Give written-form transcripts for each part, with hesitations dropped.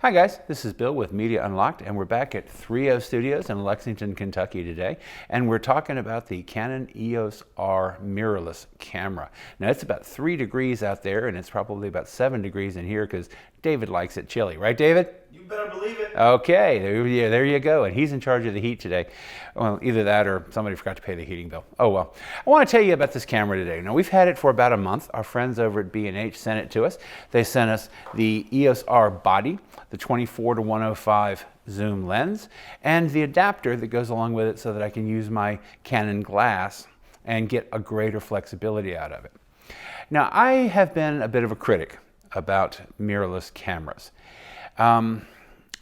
Hi guys, this is Bill with Media Unlocked, and we're back at 3O Studios in Lexington, Kentucky today, and we're talking about the Canon EOS-R mirrorless camera. Now it's about 3 degrees out there, and it's probably about 7 degrees in here because David likes it chilly, right David? You better believe it. Okay, there you go, and he's in charge of the heat today. Well, either that or somebody forgot to pay the heating bill. Oh well. I want to tell you about this camera today. Now we've had it for about a month. Our friends over at B&H sent it to us. They sent us the EOS-R body, the 24-105 zoom lens, and the adapter that goes along with it so that I can use my Canon glass and get a greater flexibility out of it. Now I have been a bit of a critic about mirrorless cameras.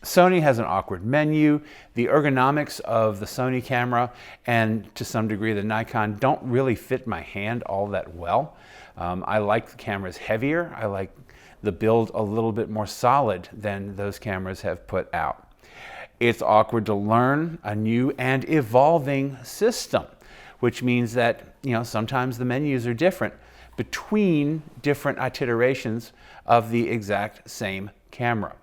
Sony has an awkward menu. The ergonomics of the Sony camera and to some degree the Nikon don't really fit my hand all that well. I like the cameras heavier. I like the build a little bit more solid than those cameras have put out. It's awkward to learn a new and evolving system, which means that, sometimes the menus are different between different iterations of the exact same camera.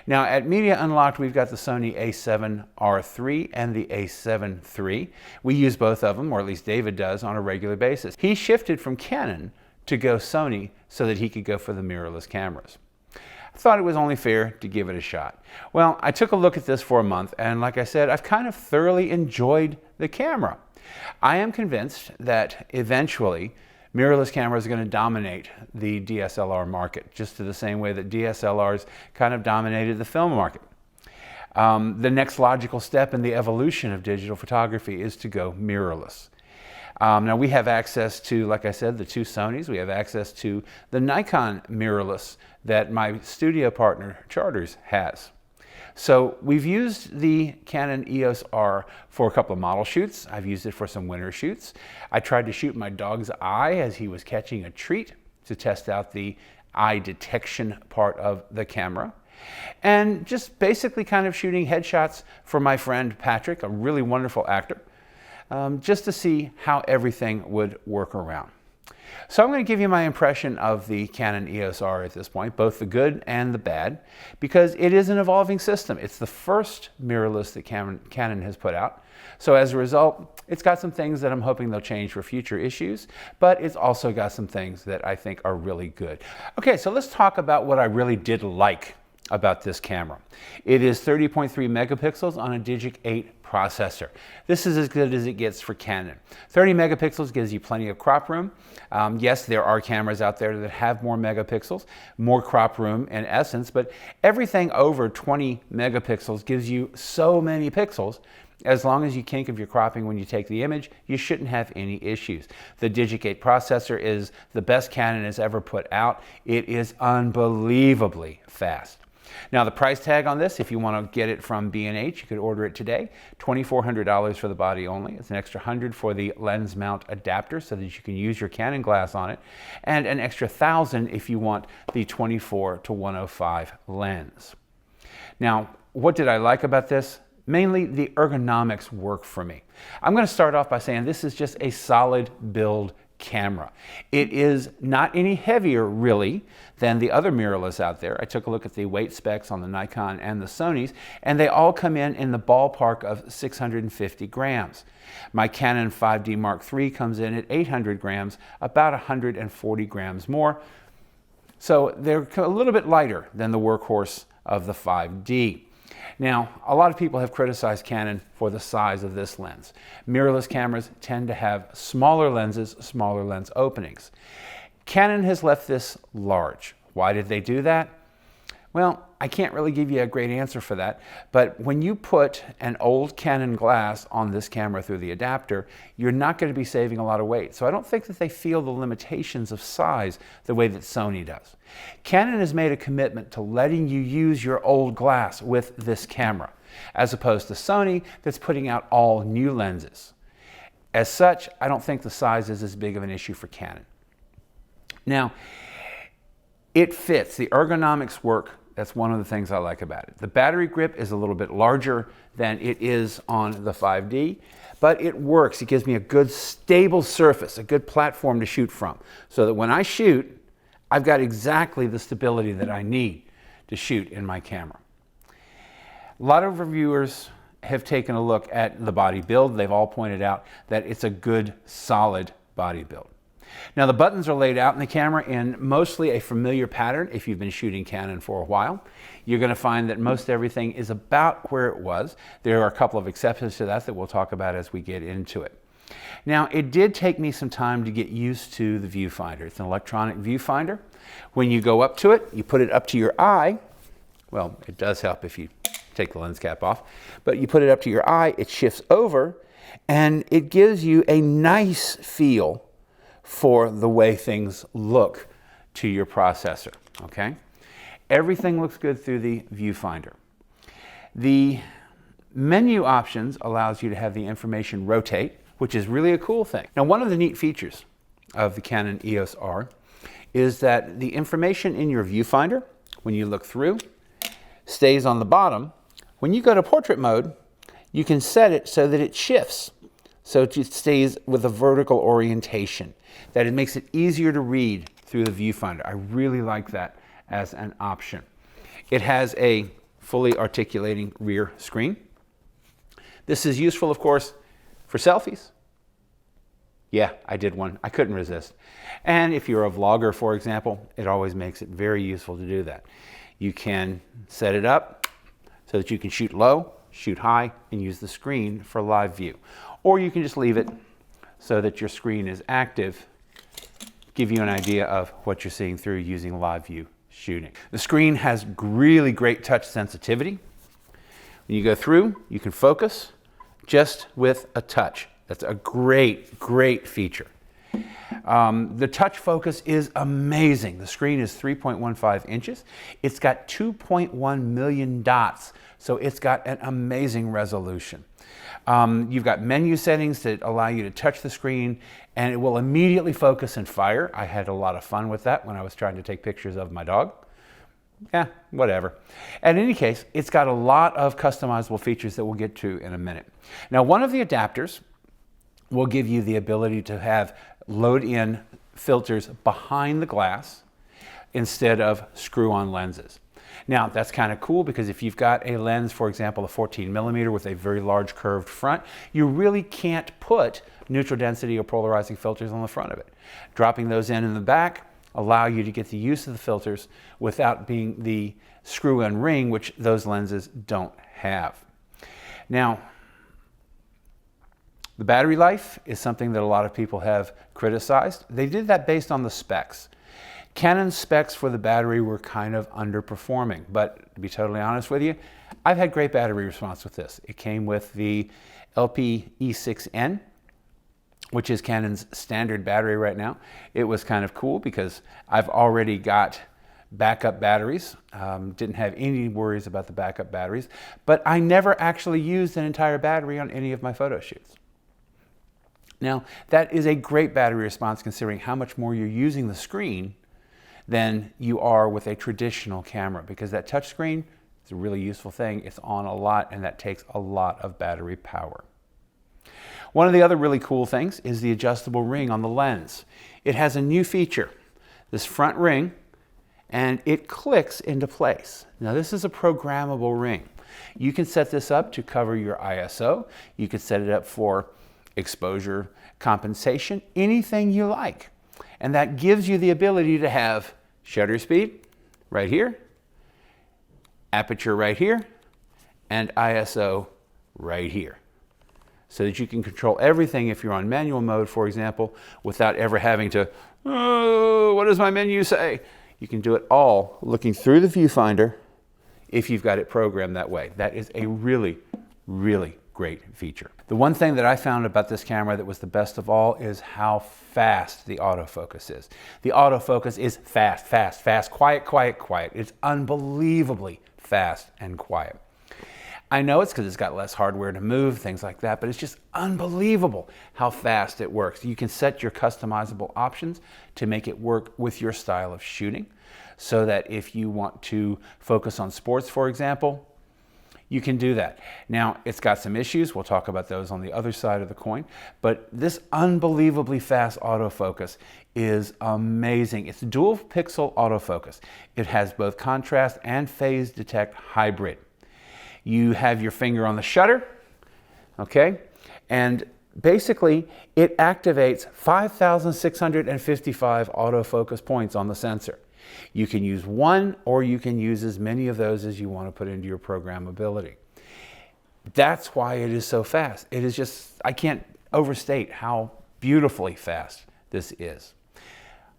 Now at Media Unlocked, we've got the Sony a7R III and the a7 III. We use both of them, or at least David does, on a regular basis. He shifted from Canon to go Sony so that he could go for the mirrorless cameras. I thought it was only fair to give it a shot. Well, I took a look at this for a month, and like I said, I've kind of thoroughly enjoyed the camera. I am convinced that eventually mirrorless cameras are going to dominate the DSLR market, just to the same way that DSLRs kind of dominated the film market. The next logical step in the evolution of digital photography is to go mirrorless. Now we have access to, like I said, the 2 Sonys. We have access to the Nikon mirrorless that my studio partner Charters has. So we've used the Canon EOS-R for a couple of model shoots. I've used it for some winter shoots. I tried to shoot my dog's eye as he was catching a treat to test out the eye detection part of the camera. And just basically kind of shooting headshots for my friend Patrick, a really wonderful actor, just to see how everything would work around. So I'm going to give you my impression of the Canon EOS-R at this point, both the good and the bad, because it is an evolving system. It's the first mirrorless that Canon has put out. So as a result, it's got some things that I'm hoping they'll change for future issues, but it's also got some things that I think are really good. Okay, so let's talk about what I really did like about this camera. It is 30.3 megapixels on a Digic 8 processor. This is as good as it gets for Canon. 30 megapixels gives you plenty of crop room. Yes, there are cameras out there that have more megapixels, more crop room in essence, but everything over 20 megapixels gives you so many pixels. As long as you think of your cropping when you take the image, you shouldn't have any issues. The Digic 8 processor is the best Canon has ever put out. It is unbelievably fast. Now the price tag on this, if you want to get it from B&H, you could order it today. $2,400 for the body only. It's an extra $100 for the lens mount adapter so that you can use your Canon glass on it, and an extra $1,000 if you want the 24-105 lens. Now, what did I like about this? Mainly the ergonomics work for me. I'm going to start off by saying this is just a solid build camera. It is not any heavier really than the other mirrorless out there. I took a look at the weight specs on the Nikon and the Sonys, and they all come in the ballpark of 650 grams. My Canon 5D Mark III comes in at 800 grams, about 140 grams more. So they're a little bit lighter than the workhorse of the 5D. Now, a lot of people have criticized Canon for the size of this lens. Mirrorless cameras tend to have smaller lenses, smaller lens openings. Canon has left this large. Why did they do that? Well, I can't really give you a great answer for that, but when you put an old Canon glass on this camera through the adapter, you're not going to be saving a lot of weight. So I don't think that they feel the limitations of size the way that Sony does. Canon has made a commitment to letting you use your old glass with this camera, as opposed to Sony that's putting out all new lenses. As such, I don't think the size is as big of an issue for Canon. Now, it fits. The ergonomics work. That's one of the things I like about it. The battery grip is a little bit larger than it is on the 5D, but it works. It gives me a good stable surface, a good platform to shoot from, so that when I shoot, I've got exactly the stability that I need to shoot in my camera. A lot of reviewers have taken a look at the body build. They've all pointed out that it's a good, solid body build. Now the buttons are laid out in the camera in mostly a familiar pattern. If you've been shooting Canon for a while, you're going to find that most everything is about where it was. There are a couple of exceptions to that we'll talk about as we get into it. Now it did take me some time to get used to the viewfinder. It's an electronic viewfinder. When you go up to it, you put it up to your eye. Well, it does help if you take the lens cap off, but you put it up to your eye, it shifts over, and it gives you a nice feel for the way things look to your processor, okay? Everything looks good through the viewfinder. The menu options allows you to have the information rotate, which is really a cool thing. Now, one of the neat features of the Canon EOS-R is that the information in your viewfinder, when you look through, stays on the bottom. When you go to portrait mode, you can set it so that it shifts, so it stays with a vertical orientation, that it makes it easier to read through the viewfinder. I really like that as an option. It has a fully articulating rear screen. This is useful, of course, for selfies. Yeah, I did one. I couldn't resist. And if you're a vlogger, for example, it always makes it very useful to do that. You can set it up so that you can shoot low, shoot high, and use the screen for live view. Or you can just leave it so that your screen is active, give you an idea of what you're seeing through using live view shooting. The screen has really great touch sensitivity. When you go through, you can focus just with a touch. That's a great, great feature. The touch focus is amazing. The screen is 3.15 inches. It's got 2.1 million dots, so it's got an amazing resolution. You've got menu settings that allow you to touch the screen and it will immediately focus and fire. I had a lot of fun with that when I was trying to take pictures of my dog. Yeah, whatever. In any case, it's got a lot of customizable features that we'll get to in a minute. Now, one of the adapters will give you the ability to have load-in filters behind the glass instead of screw-on lenses. Now, that's kind of cool because if you've got a lens, for example, a 14mm with a very large curved front, you really can't put neutral density or polarizing filters on the front of it. Dropping those in the back allow you to get the use of the filters without being the screw-in ring, which those lenses don't have. Now, the battery life is something that a lot of people have criticized. They did that based on the specs. Canon's specs for the battery were kind of underperforming, but to be totally honest with you, I've had great battery response with this. It came with the LP-E6N, which is Canon's standard battery right now. It was kind of cool because I've already got backup batteries. Didn't have any worries about the backup batteries, but I never actually used an entire battery on any of my photo shoots. Now, that is a great battery response considering how much more you're using the screen than you are with a traditional camera, because that touch screen is a really useful thing. It's on a lot and that takes a lot of battery power. One of the other really cool things is the adjustable ring on the lens. It has a new feature, this front ring, and it clicks into place. Now this is a programmable ring. You can set this up to cover your ISO. You can set it up for exposure compensation, anything you like. And that gives you the ability to have shutter speed right here, aperture right here, and ISO right here. So that you can control everything if you're on manual mode, for example, without ever having to, oh, what does my menu say? You can do it all looking through the viewfinder if you've got it programmed that way. That is a really, really great feature. The one thing that I found about this camera that was the best of all is how fast the autofocus is. The autofocus is fast, fast, fast, quiet, quiet, quiet. It's unbelievably fast and quiet. I know it's because it's got less hardware to move, things like that, but it's just unbelievable how fast it works. You can set your customizable options to make it work with your style of shooting, so that if you want to focus on sports, for example, you can do that. Now, it's got some issues. We'll talk about those on the other side of the coin, but this unbelievably fast autofocus is amazing. It's dual pixel autofocus. It has both contrast and phase detect hybrid. You have your finger on the shutter, okay? And basically, it activates 5,655 autofocus points on the sensor. You can use one, or you can use as many of those as you want to put into your programmability. That's why it is so fast. It is just, I can't overstate how beautifully fast this is.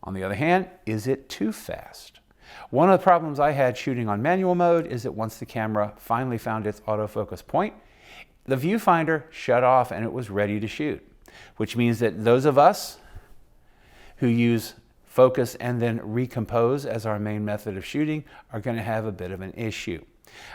On the other hand, is it too fast? One of the problems I had shooting on manual mode is that once the camera finally found its autofocus point, the viewfinder shut off and it was ready to shoot, which means that those of us who use focus and then recompose as our main method of shooting are going to have a bit of an issue.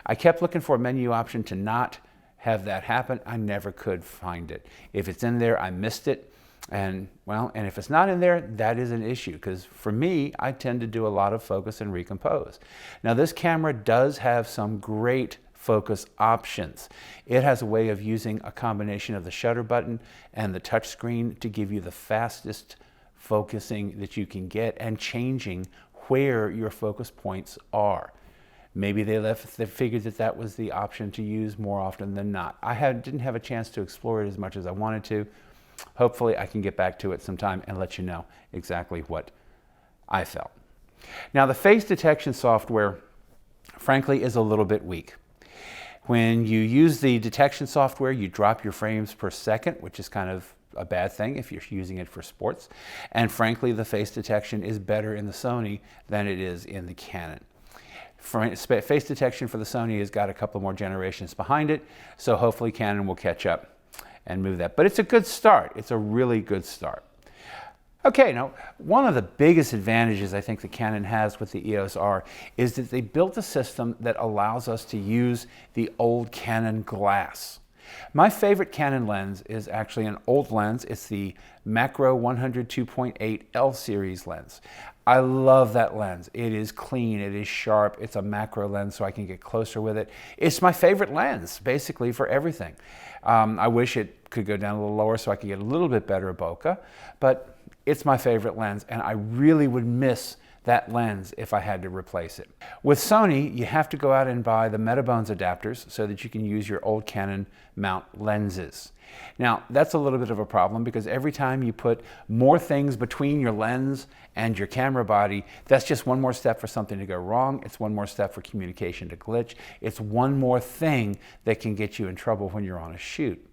I kept looking for a menu option to not have that happen. I never could find it. If it's in there, I missed it. And if it's not in there, that is an issue, because for me, I tend to do a lot of focus and recompose. Now, this camera does have some great focus options. It has a way of using a combination of the shutter button and the touch screen to give you the fastest focusing that you can get and changing where your focus points are. Maybe they figured that that was the option to use more often than not. I didn't have a chance to explore it as much as I wanted to. Hopefully I can get back to it sometime and let you know exactly what I felt. Now, the face detection software, frankly, is a little bit weak. When you use the detection software, you drop your frames per second, which is kind of a bad thing if you're using it for sports. And frankly, the face detection is better in the Sony than it is in the Canon. Face detection for the Sony has got a couple more generations behind it, so hopefully Canon will catch up and move that. But it's a good start. It's a really good start. Okay, now, one of the biggest advantages I think the Canon has with the EOS-R is that they built a system that allows us to use the old Canon glass. My favorite Canon lens is actually an old lens. It's the Macro 100 2.8 L series lens. I love that lens. It is clean, it is sharp, it's a macro lens so I can get closer with it. It's my favorite lens, basically, for everything. I wish it could go down a little lower so I could get a little bit better bokeh, but it's my favorite lens, and I really would miss that lens if I had to replace it. With Sony, you have to go out and buy the Metabones adapters so that you can use your old Canon mount lenses. Now, that's a little bit of a problem because every time you put more things between your lens and your camera body, that's just one more step for something to go wrong. It's one more step for communication to glitch. It's one more thing that can get you in trouble when you're on a shoot.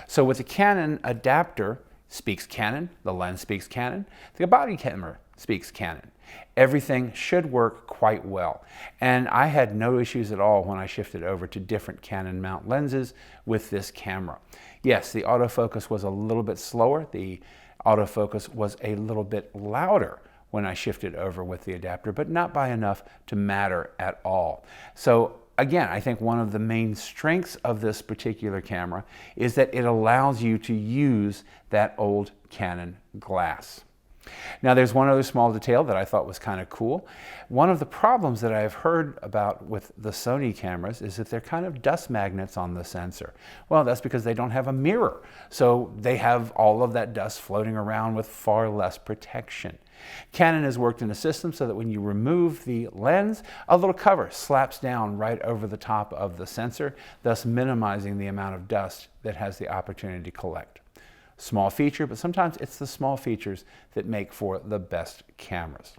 So with the Canon adapter, speaks Canon, the lens speaks Canon, the body camera speaks Canon. Everything should work quite well. And I had no issues at all when I shifted over to different Canon mount lenses with this camera. Yes, the autofocus was a little bit slower. The autofocus was a little bit louder when I shifted over with the adapter, but not by enough to matter at all. So again, I think one of the main strengths of this particular camera is that it allows you to use that old Canon glass. Now, there's one other small detail that I thought was kind of cool. One of the problems that I've heard about with the Sony cameras is that they're kind of dust magnets on the sensor. Well, that's because they don't have a mirror, so they have all of that dust floating around with far less protection. Canon has worked in a system so that when you remove the lens, a little cover slaps down right over the top of the sensor, thus minimizing the amount of dust that has the opportunity to collect. Small feature, but sometimes it's the small features that make for the best cameras.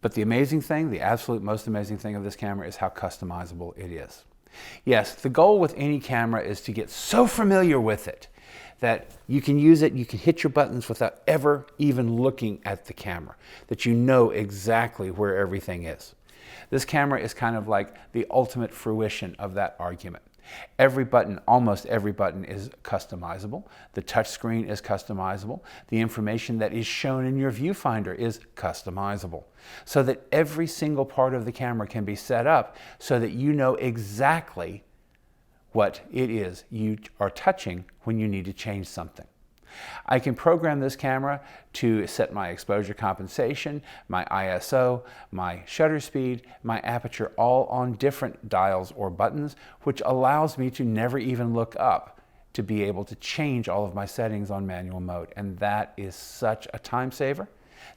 But the amazing thing, the absolute most amazing thing of this camera is how customizable it is. Yes, the goal with any camera is to get so familiar with it that you can use it, you can hit your buttons without ever even looking at the camera, that you know exactly where everything is. This camera is kind of like the ultimate fruition of that argument. Every button, almost every button, is customizable. The touch screen is customizable. The information that is shown in your viewfinder is customizable. So that every single part of the camera can be set up so that you know exactly what it is you are touching when you need to change something. I can program this camera to set my exposure compensation, my ISO, my shutter speed, my aperture, all on different dials or buttons, which allows me to never even look up to be able to change all of my settings on manual mode. And that is such a time saver.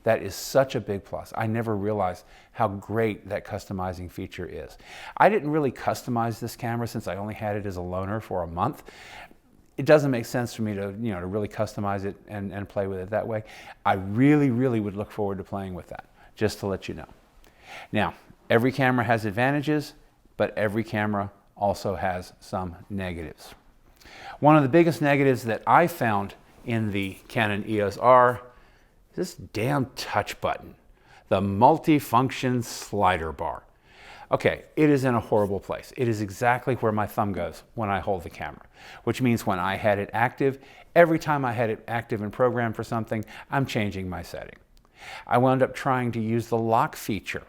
That is such a big plus. I never realized how great that customizing feature is. I didn't really customize this camera since I only had it as a loaner for a month. It doesn't make sense for me to, to really customize it and play with it that way. I really, really would look forward to playing with that, just to let you know. Now, every camera has advantages, but every camera also has some negatives. One of the biggest negatives that I found in the Canon EOS-R is this damn touch button, the multi-function slider bar. Okay, it is in a horrible place. It is exactly where my thumb goes when I hold the camera, which means when I had it active, every time I had it active and programmed for something, I'm changing my setting. I wound up trying to use the lock feature.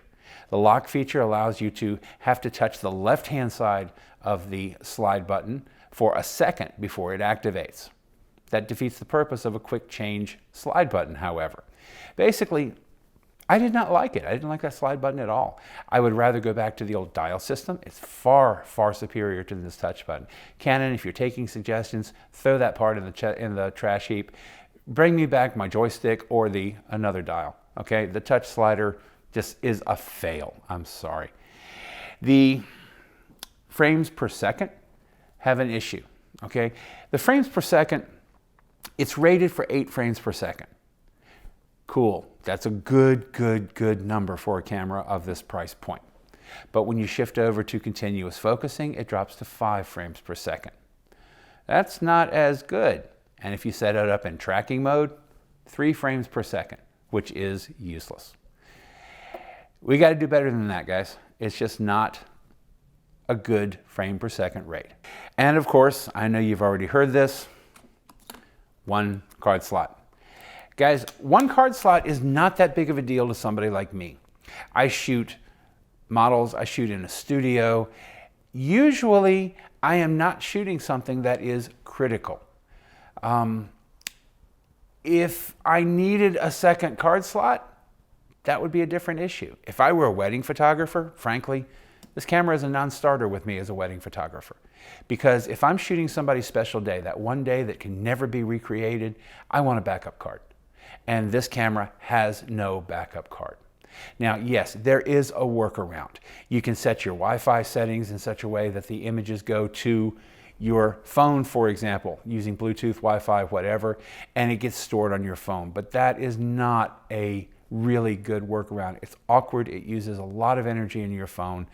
The lock feature allows you to have to touch the left-hand side of the slide button for a second before it activates. That defeats the purpose of a quick change slide button, however. Basically, I did not like it. I didn't like that slide button at all. I would rather go back to the old dial system. It's far, far superior to this touch button. Canon, if you're taking suggestions, throw that part in the trash heap. Bring me back my joystick or another dial. Okay, the touch slider just is a fail. I'm sorry. The frames per second have an issue. Okay, the frames per second, it's rated for 8 frames per second. Cool. That's a good number for a camera of this price point. But when you shift over to continuous focusing, it drops to 5 frames per second. That's not as good. And if you set it up in tracking mode, 3 frames per second, which is useless. We got to do better than that, guys. It's just not a good frame per second rate. And of course, I know you've already heard this, 1 card slot. Guys, 1 card slot is not that big of a deal to somebody like me. I shoot models, I shoot in a studio. Usually, I am not shooting something that is critical. If I needed a second card slot, that would be a different issue. If I were a wedding photographer, frankly, this camera is a non-starter with me as a wedding photographer. Because if I'm shooting somebody's special day, that one day that can never be recreated, I want a backup card. And this camera has no backup card. Now, yes, there is a workaround. You can set your Wi-Fi settings in such a way that the images go to your phone, for example, using Bluetooth, Wi-Fi, whatever, and it gets stored on your phone. But that is not a really good workaround. It's awkward. It uses a lot of energy in your phone.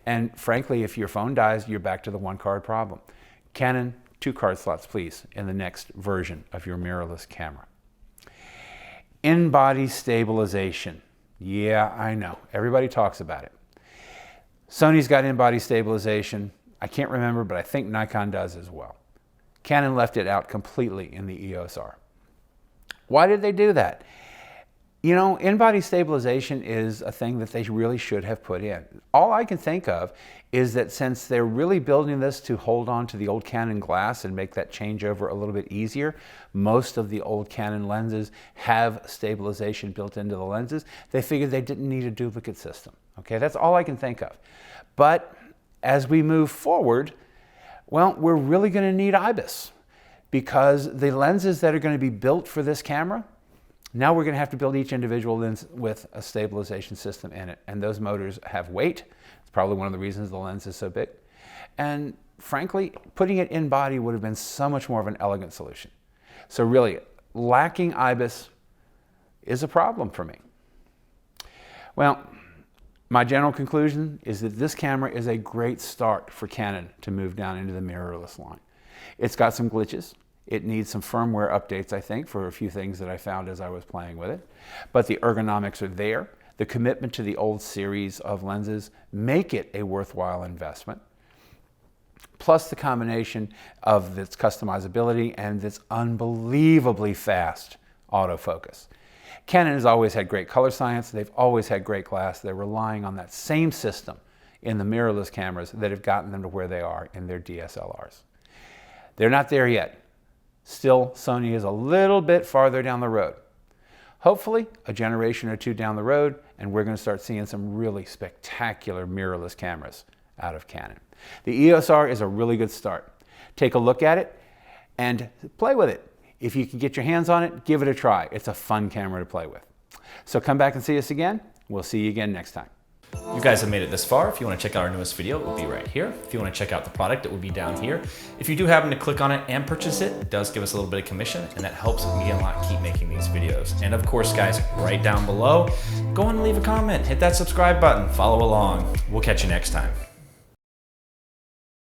And frankly, if your phone dies, you're back to the 1 card problem. Canon, 2 card slots, please, in the next version of your mirrorless camera. In-body stabilization. Yeah, I know. Everybody talks about it. Sony's got in-body stabilization. I can't remember, but I think Nikon does as well. Canon left it out completely in the EOS-R. Why did they do that? You know, in-body stabilization is a thing that they really should have put in. All I can think of is that since they're really building this to hold on to the old Canon glass and make that changeover a little bit easier, most of the old Canon lenses have stabilization built into the lenses. They figured they didn't need a duplicate system. Okay, that's all I can think of. But as we move forward, well, we're really going to need IBIS, because the lenses that are going to be built for this camera, now we're going to have to build each individual lens with a stabilization system in it. And those motors have weight. It's probably one of the reasons the lens is so big. And frankly, putting it in body would have been so much more of an elegant solution. So really, lacking IBIS is a problem for me. Well, my general conclusion is that this camera is a great start for Canon to move down into the mirrorless line. It's got some glitches. It needs some firmware updates, I think, for a few things that I found as I was playing with it. But the ergonomics are there. The commitment to the old series of lenses make it a worthwhile investment. Plus the combination of its customizability and its unbelievably fast autofocus. Canon has always had great color science. They've always had great glass. They're relying on that same system in the mirrorless cameras that have gotten them to where they are in their DSLRs. They're not there yet. Still, Sony is a little bit farther down the road. Hopefully, a generation or 2 down the road, and we're going to start seeing some really spectacular mirrorless cameras out of Canon. The EOS-R is a really good start. Take a look at it and play with it. If you can get your hands on it, give it a try. It's a fun camera to play with. So come back and see us again. We'll see you again next time. You guys have made it this far. If you want to check out our newest video, it will be right here. If you want to check out the product, it will be down here. If you do happen to click on it and purchase it, it does give us a little bit of commission, and that helps me a lot keep making these videos. And of course, guys, right down below, go on and leave a comment, hit that subscribe button, follow along. We'll catch you next time.